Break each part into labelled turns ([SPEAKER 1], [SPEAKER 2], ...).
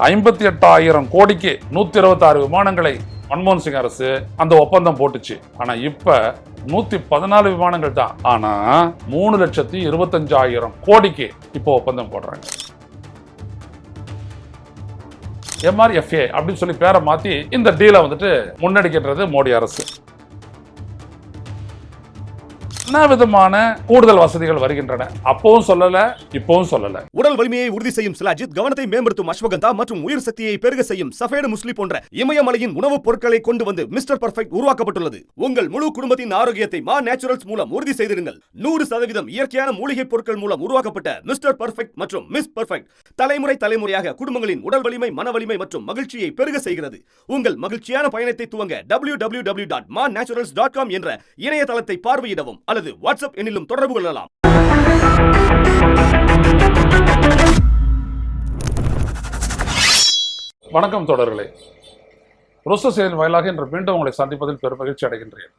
[SPEAKER 1] 58,000 கோடிக்கு 126 விமானங்களை மன்மோகன் சிங் அரசு அந்த ஒப்பந்தம் போட்டுச்சு. ஆனா இப்ப 114 விமானங்கள் தான். ஆனா 3,25,000 கோடிக்கு இப்போ ஒப்பந்தம் போடுறாங்க. MRFA அப்படின்னு சொல்லி பேரை மாத்தி இந்த டீலை வந்துட்டு முன்னெடுக்கின்றது மோடி அரசு. என்ன விதமான கூடுதல் வசதிகள் வருகின்றன? அப்பவும் சொல்லல, இப்பவும் சொல்லல.
[SPEAKER 2] உடல் வலிமையை உறுதி செய்யும் சிலாஜித், கவனத்தை மேம்படுத்தும் அஸ்வகந்தா மற்றும் உயிர் சக்தியை பெருக செய்யும் சஃபேடு முஸ்லி போன்ற இமயமலையின் உணவுப் பொருட்களை கொண்டு வந்து மிஸ்டர் பர்ஃபெக்ட் உருவாக்கப்பட்டுள்ளது. உங்கள் முழு குடும்பத்தின் ஆரோக்கியத்தை மா நேச்சுரல்ஸ் மூலம் உறுதி செய்திருங்கள். 100% இயற்கையான மூலிகை பொருட்கள் மூலம் உருவாக்கப்பட்ட மிஸ்டர் பர்ஃபெக்ட் மற்றும் மிஸ் பர்ஃபெக்ட் தலைமுறையாக குடும்பங்களின் உடல் வலிமை, மன வலிமை மற்றும் மகிழ்ச்சியை பெருக செய்கிறது. உங்கள் மகிழ்ச்சியான பயணத்தை துவங்க www.mannaturals.com என்ற இணையதளத்தை பார்வையிடவும் அல்லது வாட்ஸ்அப் எண்ணிலும் தொடர்பு கொள்ளலாம்.
[SPEAKER 1] வணக்கம் தொடர்களே. ரோஸ்டோ செய்தியின் வாயிலாக இன்று மீண்டும் உங்களை சந்திப்பதில் பெரும் மகிழ்ச்சி அடைகின்றேன்.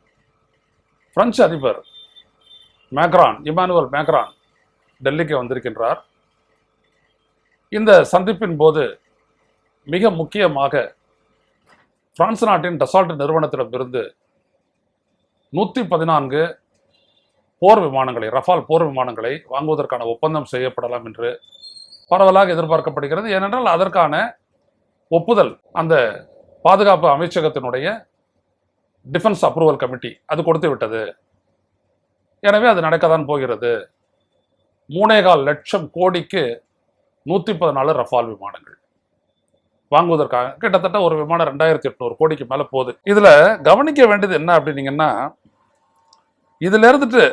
[SPEAKER 1] பிரெஞ்சு அதிபர் இமானுவேல் மேக்ரான் டெல்லிக்கு வந்திருக்கின்றார். இந்த சந்திப்பின் போது மிக முக்கியமாக பிரான்ஸ் நாட்டின் டசால்ட் நிறுவனத்திடமிருந்து 114 போர் விமானங்களை, ரஃபால் போர் விமானங்களை வாங்குவதற்கான ஒப்பந்தம் செய்யப்படலாம் என்று பரவலாக எதிர்பார்க்கப்படுகிறது. ஏனென்றால் அதற்கான ஒப்புதல் அந்த பாதுகாப்பு அமைச்சகத்தினுடைய டிஃபென்ஸ் அப்ரூவல் கமிட்டி அது கொடுத்து விட்டது. எனவே அது நடக்கத்தான் போகிறது. 3.25 லட்சம் கோடிக்கு 114 ரஃபால் விமானங்கள் வாங்குவதற்காக கிட்டத்தட்ட ஒரு விமானம் 2,800 கோடிக்கு மேல போகுது. இதுல கவனிக்க வேண்டியது என்ன அப்படின்னீங்கன்னா, இதுல இருந்துட்டு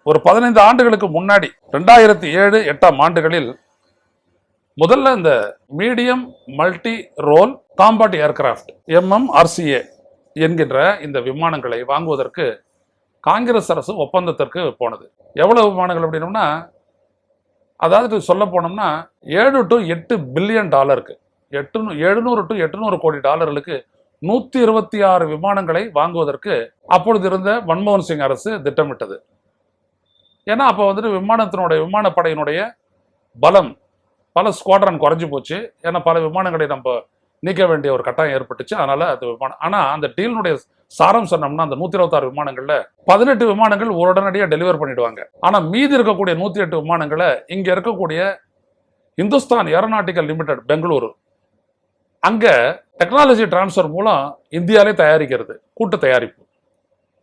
[SPEAKER 1] ஒரு 15 ஆண்டுகளுக்கு முன்னாடி 2007-8 ஆண்டுகளில் முதல்ல இந்த medium multi role combat aircraft MMRCA என்கின்ற இந்த விமானங்களை வாங்குவதற்கு காங்கிரஸ் அரசு ஒப்பந்தத்திற்கு போனது. எவ்வளவு விமானங்கள் அப்படின்னோம்னா, அதாவது சொல்ல போனோம்னா 7 to 8 பில்லியன் டாலருக்கு, 700 to 800 கோடி டாலர்களுக்கு 126 விமானங்களை வாங்குவதற்கு அப்பொழுது இருந்த மன்மோகன் சிங் அரசு திட்டமிட்டது. ஏன்னா அப்போ வந்துட்டு விமானப்படையினுடைய பலம், பல ஸ்குவாட்ரன் குறைஞ்சி போச்சு. ஏன்னா பல விமானங்களை நம்ம நீக்க வேண்டிய ஒரு கட்டாயம் ஏற்பட்டுச்சு. அதனால அது விமானம், ஆனால் அந்த டீலினுடைய சாரம் சொன்னோம்னா, அந்த 126 விமானங்கள்ல 18 விமானங்கள் உடனடியாக டெலிவர் பண்ணிடுவாங்க. ஆனால் மீதி இருக்கக்கூடிய 108 விமானங்களை இங்க இருக்கக்கூடிய இந்துஸ்தான் ஏரோநாட்டிக்கல் லிமிடெட் பெங்களூரு, அங்க டெக்னாலஜி டிரான்ஸ்ஃபர் மூலம் இந்தியாவிலே தயாரிக்கிறது, கூட்டு தயாரிப்பு.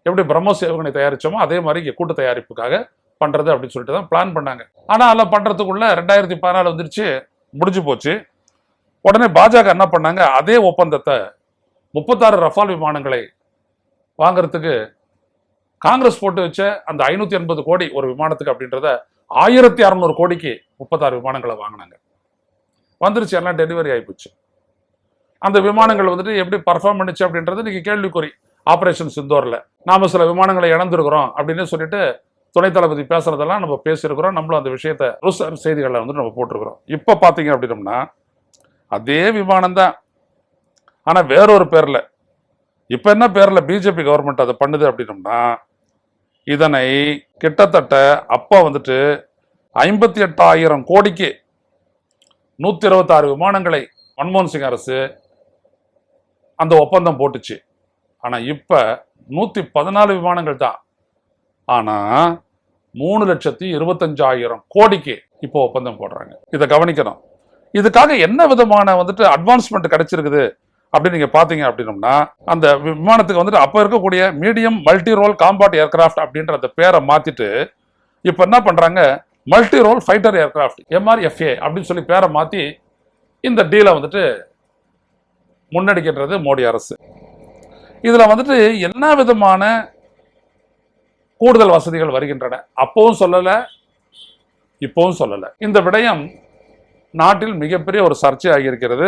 [SPEAKER 1] எப்படி பிரம்மோஸ் ஏவுகணை தயாரிச்சோமோ அதே மாதிரி கூட்டு தயாரிப்புக்காக பண்றது அப்படின்னு சொல்லிட்டு தான் பிளான் பண்ணாங்க. ஆனா அதில் பண்றதுக்குள்ள 2014 வந்துருச்சு, முடிஞ்சு போச்சு. உடனே பாஜக என்ன பண்ணாங்க, அதே ஒப்பந்தத்தை 36 ரஃபால் விமானங்களை வாங்கறதுக்கு காங்கிரஸ் போட்டு வச்ச அந்த 580 கோடி ஒரு விமானத்துக்கு அப்படின்றத 1,600 கோடிக்கு 36 விமானங்களை வாங்கினாங்க. வந்துருச்சு, எல்லாம் டெலிவரி ஆகிப்போச்சு. அந்த விமானங்கள் வந்துட்டு எப்படி பர்ஃபார்ம் பண்ணிச்சு அப்படின்றது நீங்க கேள்விக்குறி. ஆபரேஷன் சிந்தூர்ல நாம சில விமானங்களை இழந்திருக்கிறோம் அப்படின்னு சொல்லிட்டு துணை தளபதி பேசுறதெல்லாம் நம்ம பேசியிருக்கிறோம். நம்மளும் அந்த விஷயத்த செய்திகளை வந்து நம்ம போட்டிருக்கிறோம். இப்ப பாத்தீங்க அப்படின்னம்னா அதே விமானம் தான், ஆனா வேறொரு பேர்ல. இப்ப என்ன பேர்ல பிஜேபி கவர்மெண்ட் அதை பண்ணுது அப்படின்னம்னா, இதனை கிட்டத்தட்ட அப்ப வந்துட்டு 58,000 கோடிக்கு 126 விமானங்களை மன்மோகன் சிங் அரசு அந்த ஒப்பந்தம் போட்டுச்சு. ஆனா இப்ப 114 விமானங்கள் தான். ஆனா 3,25,000 கோடிக்கு இப்போ ஒப்பந்தம் போடுறாங்க. இதை கவனிக்கணும். இதுக்காக என்ன விதமான வந்துட்டு அட்வான்ஸ்மெண்ட் கிடைச்சிருக்குது அப்படின்னு நீங்க பாத்தீங்க அப்படின்னம்னா, அந்த விமானத்துக்கு வந்துட்டு அப்ப இருக்கக்கூடிய medium multi role combat aircraft அப்படின்ற அந்த பேரை மாத்திட்டு இப்ப என்ன பண்றாங்க, multi role fighter aircraft MRFA அப்படின்னு சொல்லி பேரை மாத்தி இந்த டீலை வந்துட்டு முன்னெடுக்கின்றது மோடி அரசு. இதுல வந்துட்டு என்ன விதமான கூடுதல் வசதிகள் வருகின்றன? அப்பவும் சொல்லல, இப்பவும் சொல்லல. இந்த விடயம் நாட்டில் மிகப்பெரிய ஒரு சர்ச்சை ஆகியிருக்கிறது.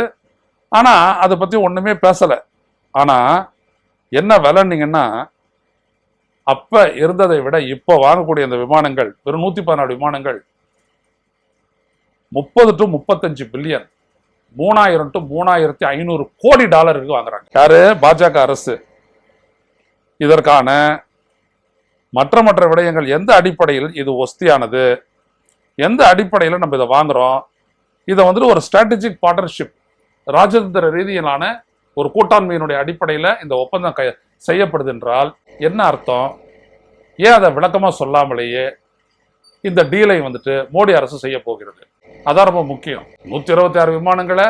[SPEAKER 1] ஆனா அதை பத்தி ஒண்ணுமே பேசல. ஆனா என்ன விலைன்னீங்கன்னா, அப்ப இருந்ததை விட இப்ப வாங்கக்கூடிய இந்த விமானங்கள், வெறும் 114 விமானங்கள் 30 to 35 பில்லியன், 3,000 to 3,500 கோடி டாலருக்கு வாங்குறாங்க. யாரு? பாஜக அரசு. இதற்கான மற்ற விடயங்கள் எந்த அடிப்படையில் இது ஒஸ்தியானது, எந்த அடிப்படையில் நம்ம இதை வாங்குறோம், இதை வந்துட்டு ஒரு ஸ்ட்ராட்டஜிக் பார்ட்னர்ஷிப் ராஜதந்திர ரீதியிலான ஒரு கூட்டாண்மையினுடைய அடிப்படையில் இந்த ஒப்பந்தம் செய்யப்படுது என்றால் என்ன அர்த்தம்? ஏன் அதை விளக்கமாக சொல்லாமலேயே இந்த டீலை வந்துட்டு மோடி அரசு செய்ய போகிறது? அதான் ரொம்ப முக்கியம். 126 விமானங்களை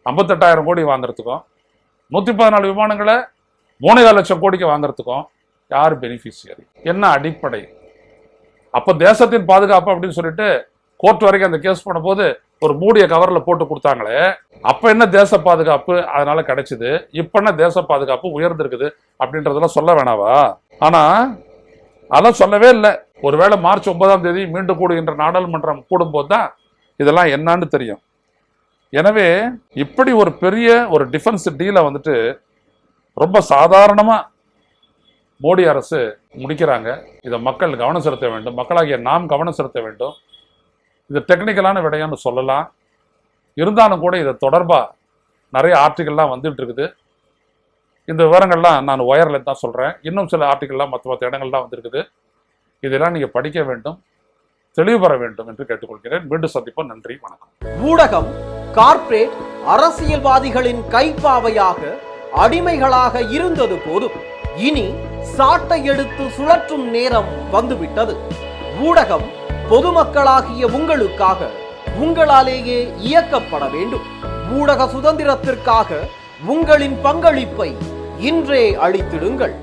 [SPEAKER 1] 58,000 கோடி வாங்குறதுக்கும் 114 விமானங்களை 3,4 லட்சம் கோடிக்கு வாங்குறதுக்கும் யார் பெனிஃபிஷியரி? என்ன அடிப்படை? அப்போ தேசத்தின் பாதுகாப்பு அப்படின்னு சொல்லிட்டு கோர்ட் வரைக்கும் அந்த கேஸ் பண்ணும்போது ஒரு மூடிய கவர்ல போட்டு கொடுத்தாங்களே, அப்ப என்ன தேச பாதுகாப்பு அதனால கிடைச்சது, இப்ப என்ன தேச பாதுகாப்பு உயர்ந்திருக்குது அப்படின்றதெல்லாம் சொல்ல வேணாவா? ஆனா அதெல்லாம் சொல்லவே இல்லை. ஒருவேளை மார்ச் 9ஆம் தேதி மீண்டும் கூடுகின்ற நாடாளுமன்றம் கூடும்போது தான் இதெல்லாம் என்னன்னு தெரியும். எனவே இப்படி ஒரு பெரிய ஒரு டிஃபென்ஸ் டீலை வந்துட்டு ரொம்ப சாதாரணமா மோடி அரசு முடிக்கிறாங்க. இதை மக்கள் கவனம் செலுத்த வேண்டும், மக்களாகிய நாம் கவனம் செலுத்த வேண்டும். இது டெக்னிக்கலான விடயம்னு சொல்லலாம். இருந்தாலும் கூட இதை தொடர்பாக நிறைய ஆர்டிகல்லாம் வந்துட்டு இருக்குது. இந்த விவரங்கள்லாம் நான் ஒயரில் தான் சொல்கிறேன். இன்னும் சில ஆர்டிகல்லாம் மற்ற இடங்கள்லாம் வந்திருக்குது. இதெல்லாம் நீங்கள் படிக்க வேண்டும், தெளிவு பெற வேண்டும் என்று கேட்டுக்கொள்கிறேன். மீண்டும் சந்திப்போம். நன்றி, வணக்கம்.
[SPEAKER 3] ஊடகம் கார்ப்பரேட் அரசியல்வாதிகளின் கைப்பாவையாக அடிமைகளாக இருந்தது போதும். இனி சாட்டை எடுத்து சுழற்றும் நேரம் வந்துவிட்டது. ஊடகம் பொதுமக்களாகிய உங்களுக்காக, உங்களாலேயே இயக்கப்பட வேண்டும். ஊடக சுதந்திரத்திற்காக உங்களின் பங்களிப்பை இன்றே அளித்திடுங்கள்.